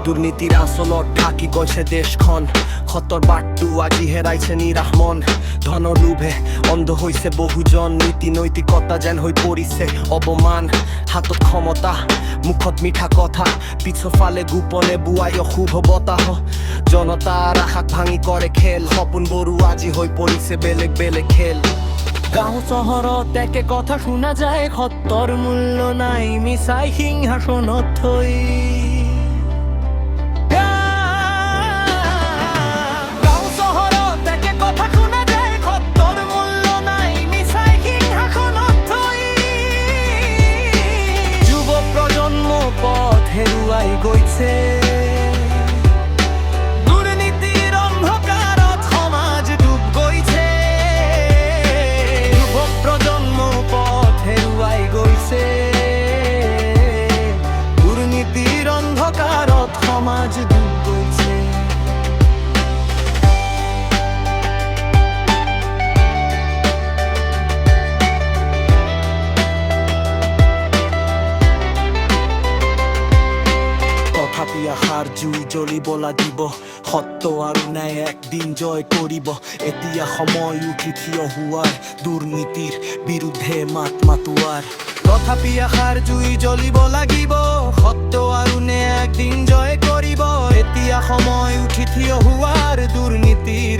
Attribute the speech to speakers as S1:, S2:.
S1: দুর্নীতির আসলত ঢাকি গৈছে দেশখন খতৰ বাটটো আজি হেৰাইছে নিৰাহমন ধনৰ লোভে অন্ধ হৈছে বহুজন নীতি নৈতিকতা যেন হৈ পৰিছে অপমান হাতত ক্ষমতা মুখত মিঠা কথা পিছফালে গোপনে বুৱাই অশুভ বতাহ জনতাৰ আশাক ভাঙি কৰে খেল সপোনবোৰো আজি হৈ পৰিছে বেলেগ বেলেগ খেল গাঁও চহৰত একে কথা শুনা যায় সত্যৰ মূল্য নাই মিছাই সিংহাসনত থৈ হেৰুৱাই গৈছে দুৰ্নীতিৰ অন্ধকাৰত সমাজ ডুব গৈছে যুৱ প্ৰজন্ম পথ হেৰুৱাই গৈছে দুৰ্নীতিৰ অন্ধকাৰত সমাজ ডুব গৈছে তথাপি আশাৰ জুই জ্বলিব লাগিব সত্য আৰু ন্যায় একদিন জয় কৰিব এতিয়া সময় উঠি থিয় হোৱাৰ দুৰ্নীতিৰ বিৰুদ্ধে মাত মাতোৱাৰ তথাপি আশাৰ জুই জ্বলিব লাগিব সত্য আৰু ন্যায় একদিন জয় কৰিব এতিয়া সময় উঠি থিয় হোৱাৰ দুৰ্নীতিৰ